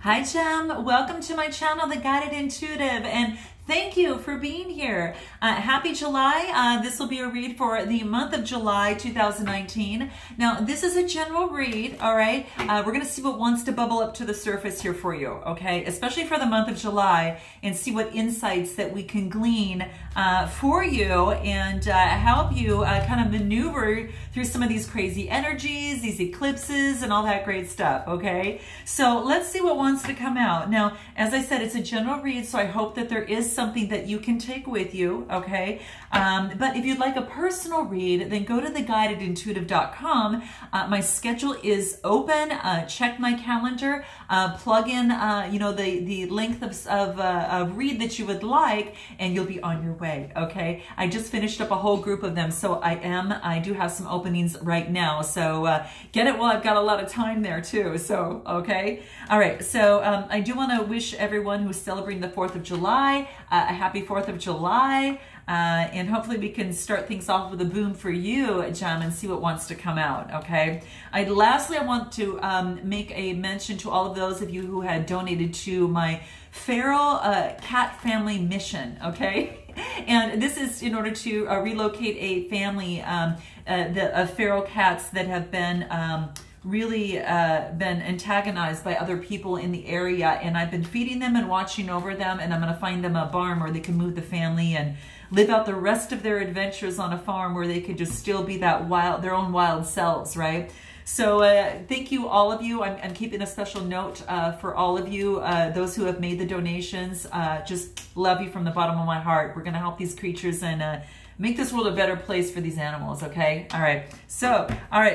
Hi, Gem. Welcome to my channel, The Guided Intuitive, and thank you for being here. Happy July. This will be a read for the month of July 2019. Now, this is a general read, all right? We're going to see what wants to bubble up to the surface here for you, okay? Especially for the month of July, and see what insights that we can glean for you and help you kind of maneuver through some of these crazy energies, these eclipses, and all that great stuff, okay? So let's see what wants to come out. Now, as I said, it's a general read, so I hope that there is something that you can take with you, okay? But if you'd like a personal read, then go to theguidedintuitive.com. My schedule is open. Check my calendar. Plug in, the length of read that you would like, and you'll be on your way, okay? I just finished up a whole group of them, so I do have some openings right now. So get it while I've got a lot of time there too. So, okay? All right, so I do want to wish everyone who's celebrating the 4th of July a happy 4th of July, and hopefully we can start things off with a boom for you, Gem, and see what wants to come out, okay? Lastly, I want to make a mention to all of those of you who had donated to my feral cat family mission, okay? And this is in order to relocate a family of feral cats that have been really been antagonized by other people in the area, and I've been feeding them and watching over them, and I'm going to find them a barn where they can move the family and live out the rest of their adventures on a farm where they could just still be that their own wild selves, right? So thank you, all of you. I'm keeping a special note for all of you, those who have made the donations. Just love you from the bottom of my heart. We're going to help these creatures and make this world a better place for these animals, okay? All right,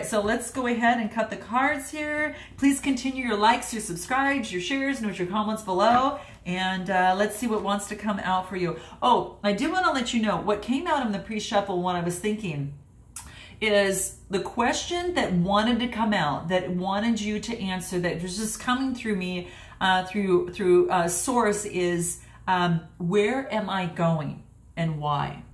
so let's go ahead and cut the cards here. Please continue your likes, your subscribes, your shares, note your comments below, and let's see what wants to come out for you. Oh, I do want to let you know what came out in the pre-shuffle when I was thinking is the question that wanted to come out, that wanted you to answer, that was just coming through me, through source is, where am I going and why?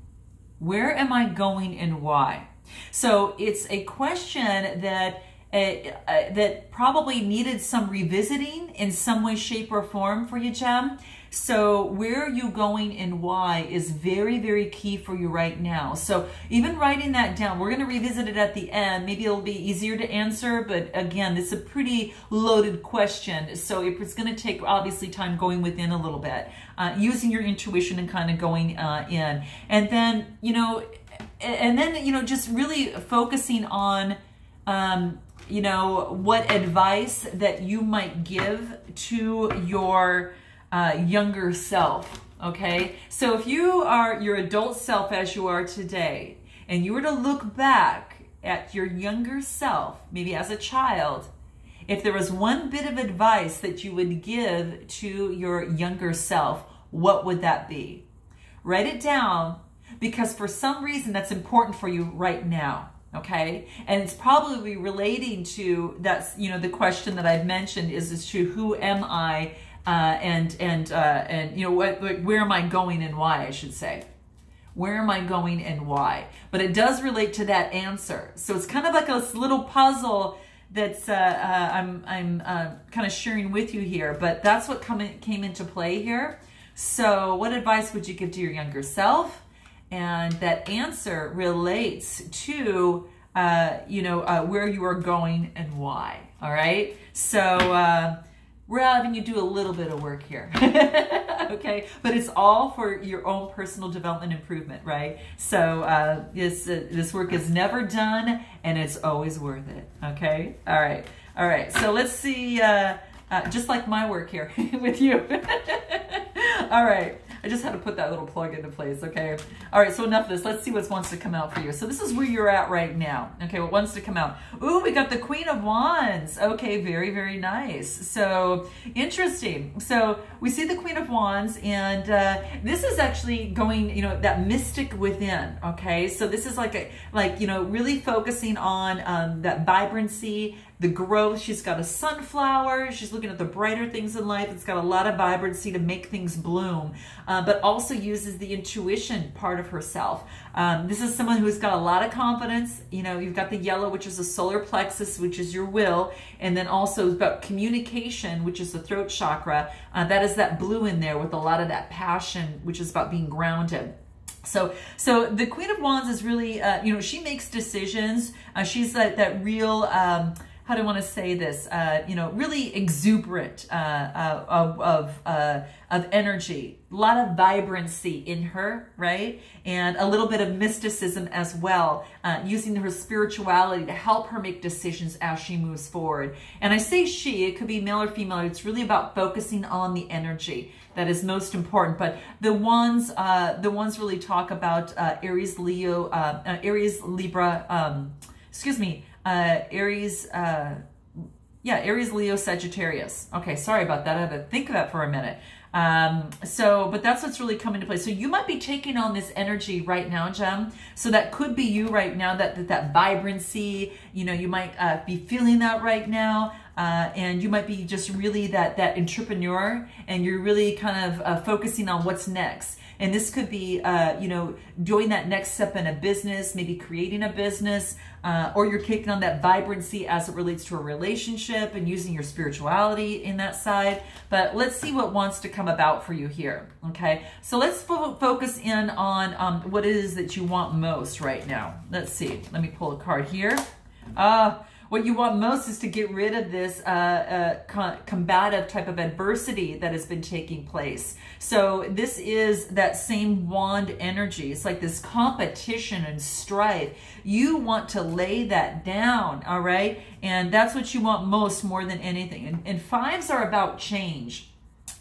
Where am I going and why? So it's a question that that probably needed some revisiting in some way, shape, or form for you, Gem. So where are you going and why is very, very key for you right now. So even writing that down, we're going to revisit it at the end. Maybe it'll be easier to answer, but again, it's a pretty loaded question. So it's going to take obviously time going within a little bit, using your intuition and kind of going in. And then, just really focusing on, what advice that you might give to your younger self, okay? So if you are your adult self as you are today, and you were to look back at your younger self, maybe as a child, if there was one bit of advice that you would give to your younger self, what would that be? Write it down, because for some reason that's important for you right now. Okay, and it's probably relating to that's the question that I've mentioned is to who am I, and where am I going and why, I should say. Where am I going and why? But it does relate to that answer. So it's kind of like a little puzzle that's I'm kind of sharing with you here. But that's what came into play here. So what advice would you give to your younger self? And that answer relates to, where you are going and why. All right. So we're having you do a little bit of work here. Okay. But it's all for your own personal development improvement, right? So this work is never done, and it's always worth it. Okay. All right. All right. So let's see, just like my work here with you. All right. I just had to put that little plug into place, okay? All right, so enough of this. Let's see what wants to come out for you. So this is where you're at right now. Okay, what wants to come out? Ooh, we got the Queen of Wands. Okay, very, very nice. So interesting. So we see the Queen of Wands, and this is actually going, that mystic within, okay? So this is really focusing on that vibrancy, the growth. She's got a sunflower. She's looking at the brighter things in life. It's got a lot of vibrancy to make things bloom, but also uses the intuition part of herself. This is someone who's got a lot of confidence. You know, you've got the yellow, which is the solar plexus, which is your will, and then also about communication, which is the throat chakra. That is that blue in there with a lot of that passion, which is about being grounded. So the Queen of Wands is really, you know, she makes decisions. She's that real, how do I want to say this? You know, really exuberant of energy, a lot of vibrancy in her, right? And a little bit of mysticism as well, using her spirituality to help her make decisions as she moves forward. And I say she, it could be male or female. It's really about focusing on the energy that is most important. But the ones really talk about Aries, Leo, Aries, Libra, excuse me, Aries, Aries, Leo, Sagittarius. Okay, sorry about that. I had to think of that for a minute. But that's what's really coming to play. So you might be taking on this energy right now, Gem. So that could be you right now, that vibrancy, you know, you might be feeling that right now. And you might be just really that entrepreneur, and you're really kind of focusing on what's next. And this could be, you know, doing that next step in a business, maybe creating a business, or you're taking on that vibrancy as it relates to a relationship and using your spirituality in that side. But let's see what wants to come about for you here, okay? So let's focus in on what it is that you want most right now. Let's see. Let me pull a card here. What you want most is to get rid of this combative type of adversity that has been taking place. So this is that same wand energy. It's like this competition and strife. You want to lay that down, all right? And that's what you want most, more than anything. And fives are about change.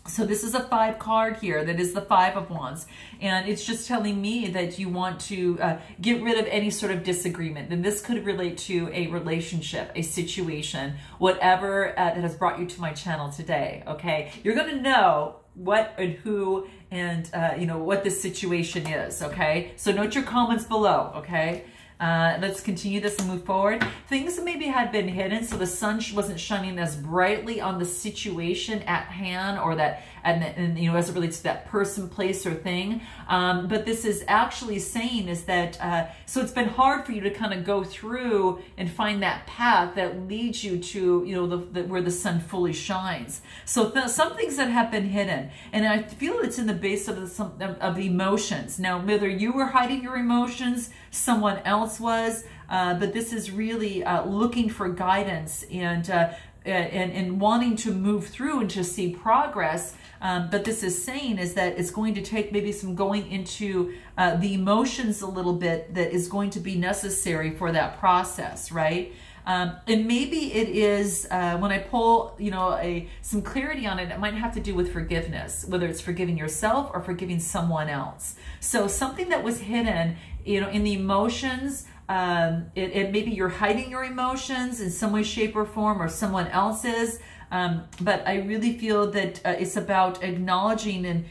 So this is a 5 card here. That is the 5 of Wands. And it's just telling me that you want to get rid of any sort of disagreement. And this could relate to a relationship, a situation, whatever that has brought you to my channel today, okay? You're going to know what and who and, you know, what this situation is, okay? So note your comments below, okay? Let's continue this and move forward. Things that maybe had been hidden, so the sun wasn't shining as brightly on the situation at hand, or that, and you know, as it relates to that person, place, or thing. But this is actually saying is that, so it's been hard for you to kind of go through and find that path that leads you to, you know, where the sun fully shines. So some things that have been hidden, and I feel it's in the base of the emotions. Now, whether you were hiding your emotions, someone else was, but this is really looking for guidance and wanting to move through and to see progress. But this is saying is that it's going to take maybe some going into the emotions a little bit that is going to be necessary for that process, right? And maybe it is, when I pull, you know, some clarity on it, it might have to do with forgiveness, whether it's forgiving yourself or forgiving someone else. So something that was hidden, you know, in the emotions, it maybe you're hiding your emotions in some way, shape, or form, or someone else's. But I really feel that it's about acknowledging and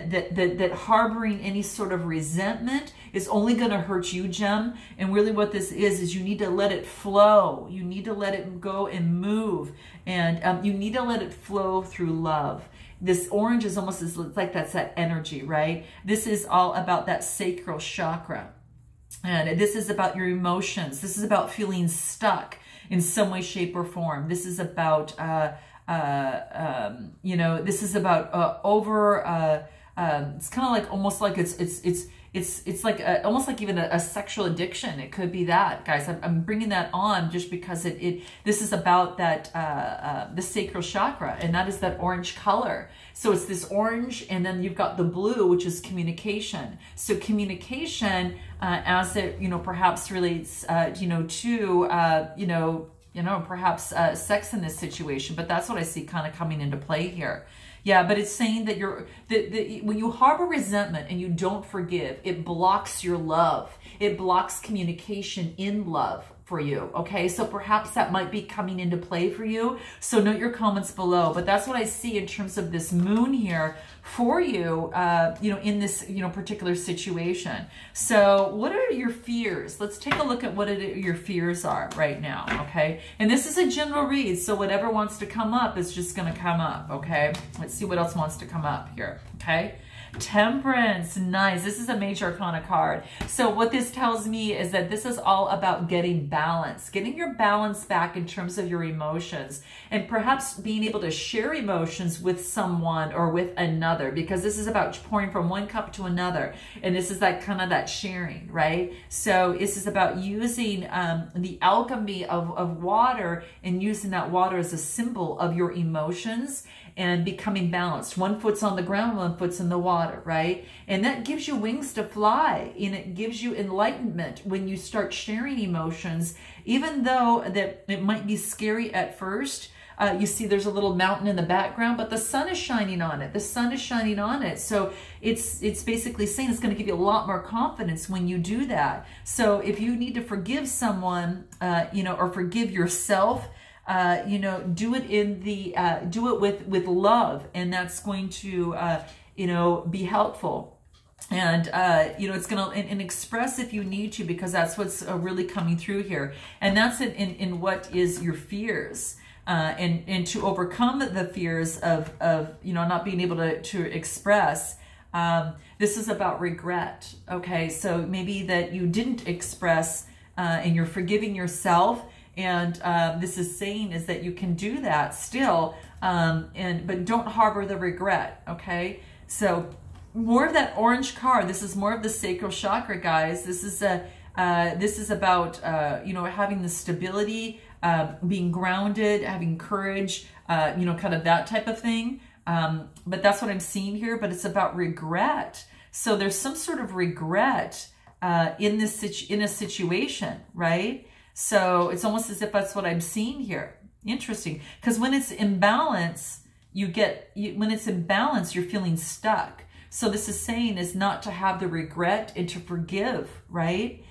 that harboring any sort of resentment is only going to hurt you, Gem. And really what this is you need to let it flow. You need to let it go and move. And you need to let it flow through love. This orange is almost like that's that energy, right? This is all about that sacral chakra. And this is about your emotions. This is about feeling stuck in some way, shape, or form. This is about, you know, this is about it's kind of like almost like it's like almost like even a sexual addiction. It could be that, guys. I'm bringing that on just because this is about that the sacral chakra, and that is that orange color. So it's this orange, and then you've got the blue, which is communication. So communication, as it, you know, perhaps relates, you know, to, you know, perhaps sex in this situation. But that's what I see kind of coming into play here. Yeah, but it's saying that when you harbor resentment and you don't forgive, it blocks your love. It blocks communication in love for you. Okay, so perhaps that might be coming into play for you. So note your comments below. But that's what I see in terms of this moon here for you, you know, in this, you know, particular situation. So what are your fears? Let's take a look at what your fears are right now. Okay, and this is a general read, so whatever wants to come up is just going to come up. Okay, let's see what else wants to come up here. Okay. Temperance, nice. This is a major arcana card. So what this tells me is that this is all about getting balance, getting your balance back in terms of your emotions, and perhaps being able to share emotions with someone or with another, because this is about pouring from one cup to another. And this is that kind of that sharing, right? So this is about using the alchemy of water, and using that water as a symbol of your emotions and becoming balanced. One foot's on the ground, one foot's in the water, right? And that gives you wings to fly, and it gives you enlightenment when you start sharing emotions, even though that it might be scary at first. You see there's a little mountain in the background, but the sun is shining on it. The sun is shining on it. So it's basically saying it's going to give you a lot more confidence when you do that. So if you need to forgive someone, you know, or forgive yourself, you know, do it in the, do it with love, and that's going to, you know, be helpful. And, you know, it's going to, and express if you need to, because that's what's really coming through here. And that's in what is your fears, and to overcome the fears of, you know, not being able to express. This is about regret. Okay. So maybe that you didn't express, and you're forgiving yourself. And this is saying is that you can do that still, but don't harbor the regret, okay? So more of that orange card. This is more of the sacral chakra, guys. This is about you know, having the stability, being grounded, having courage, you know, kind of that type of thing. But that's what I'm seeing here. But it's about regret. So there's some sort of regret in a situation, right? So it's almost as if that's what I'm seeing here. Interesting. Because when it's in balance, when it's in balance, you're feeling stuck. So this is saying is not to have the regret and to forgive, right?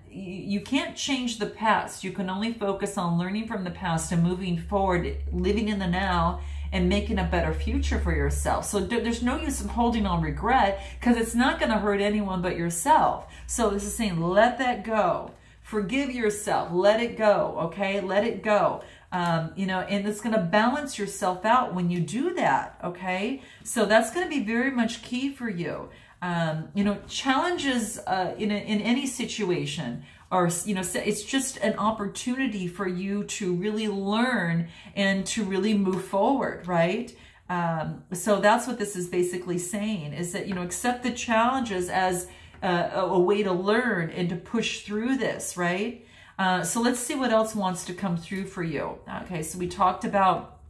You can't change the past. You can only focus on learning from the past and moving forward, living in the now, and making a better future for yourself. So there's no use in holding on regret, because it's not going to hurt anyone but yourself. So this is saying, let that go. Forgive yourself. Let it go. Okay. Let it go. You know, and it's going to balance yourself out when you do that. Okay. So that's going to be very much key for you. You know, challenges in any situation, or, you know, it's just an opportunity for you to really learn and to really move forward. Right. So that's what this is basically saying, is that, you know, accept the challenges as a way to learn and to push through this, right? So let's see what else wants to come through for you. Okay, so we talked about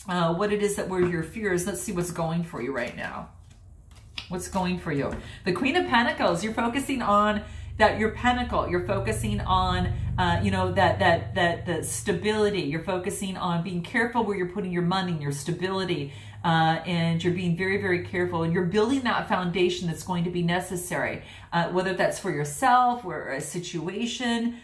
what it is that were your fears. Let's see what's going for you right now. What's going for you? The Queen of Pentacles. You're focusing on your pentacle. You're focusing on, you know, the stability. You're focusing on being careful where you're putting your money, your stability. And you're being very, very careful, and you're building that foundation that's going to be necessary, whether that's for yourself or a situation,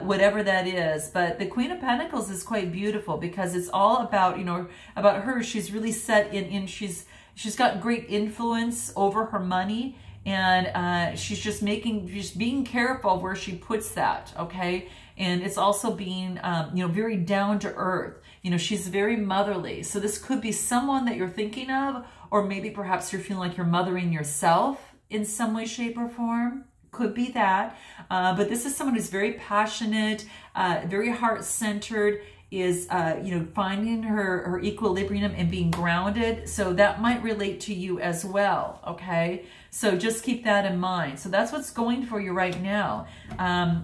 whatever that is. But the Queen of Pentacles is quite beautiful, because it's all about, you know, about her. She's really set in she's got great influence over her money, and she's just being careful where she puts that. Okay. And it's also being, you know, very down to earth. You know, she's very motherly. So this could be someone that you're thinking of, or maybe perhaps you're feeling like you're mothering yourself in some way, shape, or form. Could be that. But this is someone who's very passionate, very heart-centered, is, you know, finding her equilibrium and being grounded. So that might relate to you as well, okay? So just keep that in mind. So that's what's going for you right now.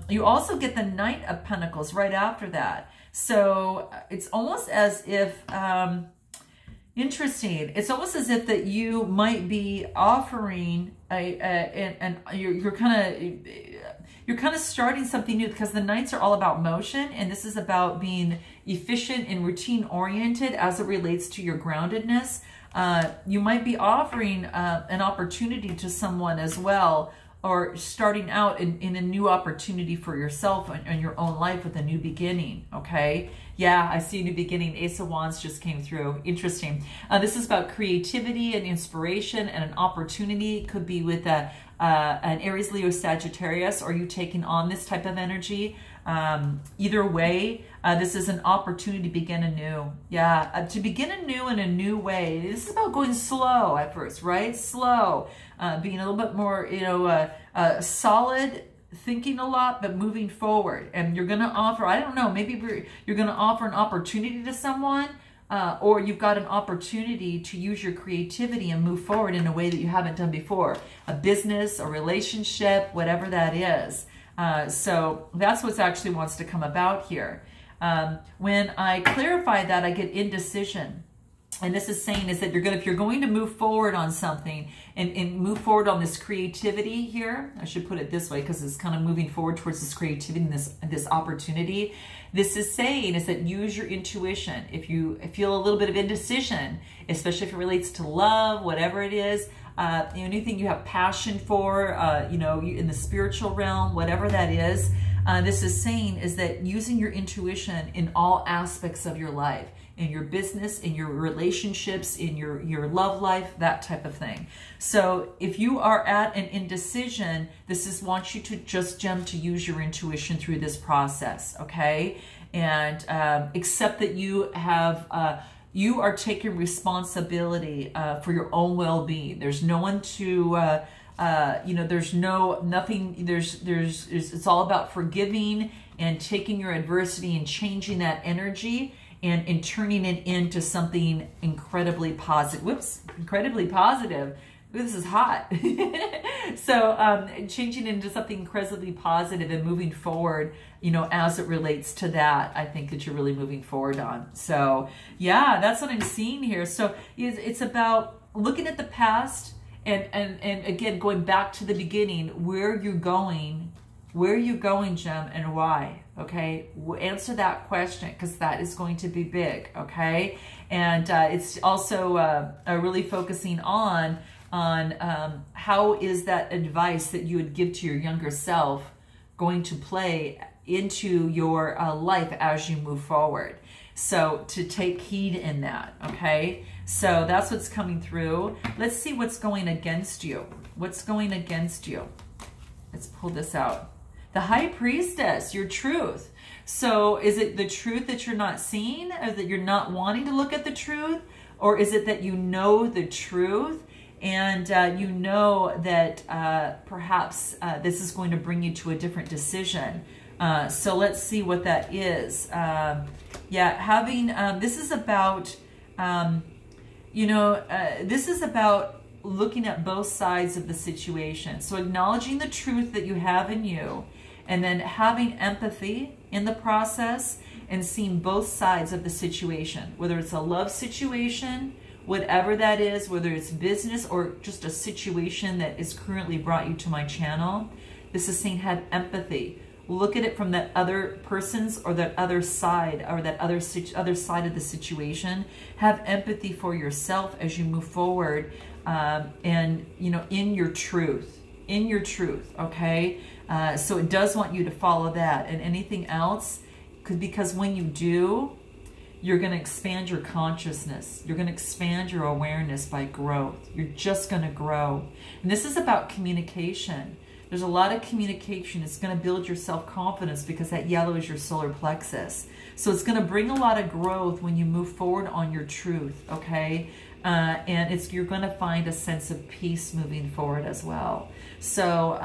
You also get the Knight of Pentacles right after that. So it's almost as if, interesting, it's almost as if that you might be offering you're kind of starting something new, because the Knights are all about motion, and this is about being efficient and routine oriented as it relates to your groundedness. You might be offering an opportunity to someone as well, or starting out in a new opportunity for yourself and your own life with a new beginning, okay? Yeah, I see a new beginning. Ace of Wands just came through. Interesting. This is about creativity and inspiration and an opportunity. It could be with an Aries, Leo, Sagittarius, or you taking on this type of energy. Either way, this is an opportunity to begin anew. Yeah, to begin anew in a new way. This is about going slow at first, right? Slow, being a little bit more, you know, solid, thinking a lot, but moving forward. And you're going to offer, I don't know, maybe you're going to offer an opportunity to someone, or you've got an opportunity to use your creativity and move forward in a way that you haven't done before. A business, a relationship, whatever that is. So that's what's actually wants to come about here. When I clarify that, I get indecision. And this is saying is that if you're going to move forward on something and move forward on this creativity here, I should put it this way because it's kind of moving forward towards this creativity and this opportunity. This is saying is that use your intuition. If you feel a little bit of indecision, especially if it relates to love, whatever it is, anything you have passion for, you know, in the spiritual realm, whatever that is, this is saying is that using your intuition in all aspects of your life, in your business, in your relationships, in your love life, that type of thing. So if you are at an indecision, this wants you to just to use your intuition through this process, okay? And accept that you have, you are taking responsibility for your own well-being. There's no one to, you know, there's nothing, it's all about forgiving and taking your adversity and changing that energy and turning it into something incredibly positive. Whoops, incredibly positive. This is hot. So changing it into something incredibly positive and moving forward, you know, as it relates to that, I think that you're really moving forward on. So yeah, that's what I'm seeing here. So it's about looking at the past and again, going back to the beginning, where you're going, Gem, and why? Okay, answer that question because that is going to be big. Okay, and it's also really focusing on how is that advice that you would give to your younger self going to play into your life as you move forward. So to take heed in that. Okay, so that's what's coming through. Let's see what's going against you. What's going against you? Let's pull this out. The High Priestess, your truth. So is it the truth that you're not seeing, or that you're not wanting to look at the truth? Or is it that you know the truth and you know that perhaps this is going to bring you to a different decision? So let's see what that is. Yeah, having, this is about, you know, this is about looking at both sides of the situation. So acknowledging the truth that you have in you, and then having empathy in the process and seeing both sides of the situation, whether it's a love situation, whatever that is, whether it's business or just a situation that is currently brought you to my channel. This is saying have empathy. Look at it from that other person's or that other side or that other side of the situation. Have empathy for yourself as you move forward and, you know, in your truth, okay? So it does want you to follow that, and anything else, because when you do, you're going to expand your consciousness. You're going to expand your awareness by growth. You're just going to grow. And this is about communication. There's a lot of communication. It's going to build your self-confidence because that yellow is your solar plexus. So it's going to bring a lot of growth when you move forward on your truth, okay? And you're going to find a sense of peace moving forward as well. So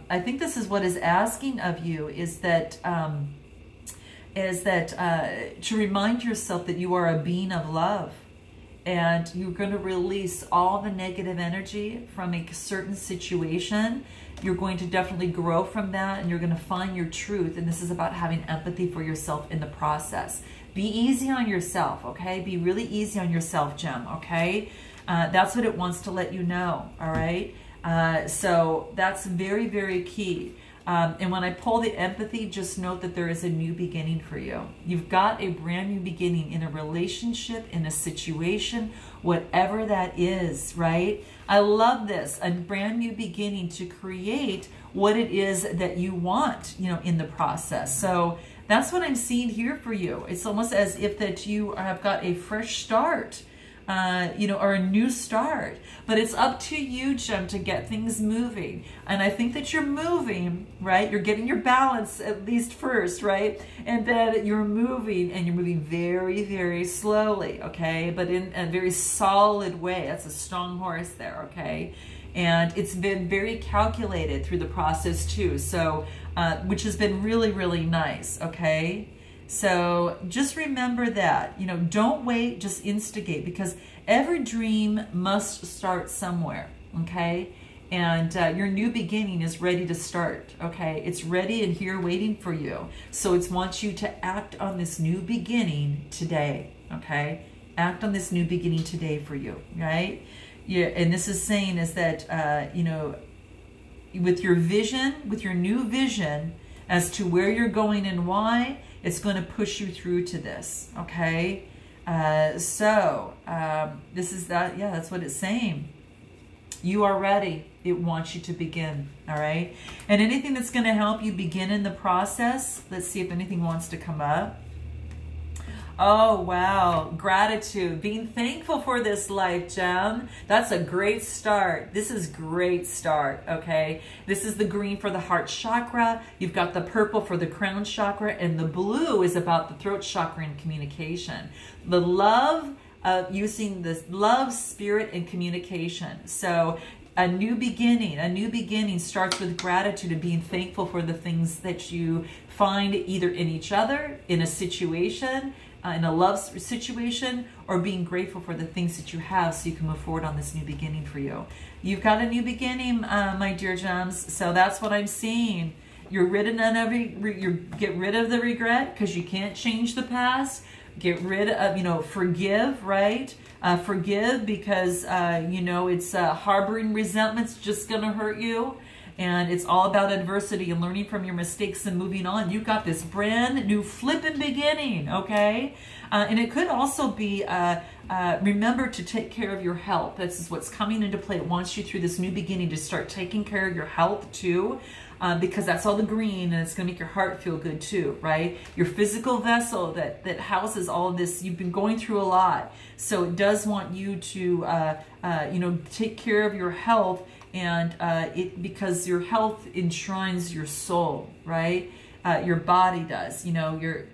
I think this is what is asking of you is that to remind yourself that you are a being of love, and you're going to release all the negative energy from a certain situation. You're going to definitely grow from that, and you're going to find your truth. And this is about having empathy for yourself in the process. Be easy on yourself, okay? Be really easy on yourself, Gem, okay? That's what it wants to let you know, all right? So that's very, very key. And when I pull the empathy, just note that there is a new beginning for you. You've got a brand new beginning in a relationship, in a situation, whatever that is, right? I love this, a brand new beginning to create what it is that you want, you know, in the process. So that's what I'm seeing here for you. It's almost as if that you have got a fresh start, you know, or a new start. But it's up to you, Gem, to get things moving. And I think that you're moving, right? You're getting your balance at least first, right? And then you're moving, and you're moving very, very slowly, okay? But in a very solid way. That's a strong horse there, okay? And it's been very calculated through the process too. So, which has been really, really nice, okay? So just remember that, you know, don't wait, just instigate, because every dream must start somewhere, okay? And your new beginning is ready to start, okay? It's ready and here waiting for you. So it wants you to act on this new beginning today, okay? Act on this new beginning today for you, right? Yeah, and this is saying is that, you know, with your vision, with your new vision as to where you're going and why, it's going to push you through to this, okay? This is that, yeah, that's what it's saying. You are ready. It wants you to begin, all right? And anything that's going to help you begin in the process, let's see if anything wants to come up. Oh, wow. Gratitude. Being thankful for this life, Gem. That's a great start. This is great start, okay? This is the green for the heart chakra. You've got the purple for the crown chakra, and the blue is about the throat chakra and communication. The love of using this love, spirit, and communication. So a new beginning starts with gratitude and being thankful for the things that you find either in each other, in a situation, in a love situation, or being grateful for the things that you have so you can move forward on this new beginning for you. You've got a new beginning, my dear Gems, so that's what I'm seeing. You're get rid of the regret because you can't change the past. Get rid of, you know, forgive, right? Forgive because, you know, it's harboring resentment's just going to hurt you. And it's all about adversity and learning from your mistakes and moving on. You've got this brand new flipping beginning, okay? And it could also be, remember to take care of your health. This is what's coming into play. It wants you through this new beginning to start taking care of your health too. Because that's all the green, and it's going to make your heart feel good too, right? Your physical vessel that houses all of this, you've been going through a lot. So it does want you to, you know, take care of your health, and because your health enshrines your soul, right? Your body does, you know, your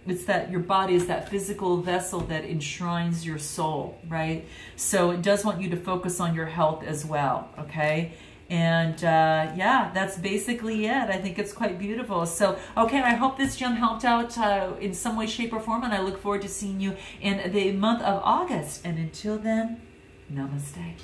body is that physical vessel that enshrines your soul, right? So it does want you to focus on your health as well, okay? And yeah, that's basically it. I think it's quite beautiful. So, okay, I hope this gem helped out in some way, shape, or form, and I look forward to seeing you in the month of August. And until then, namaste.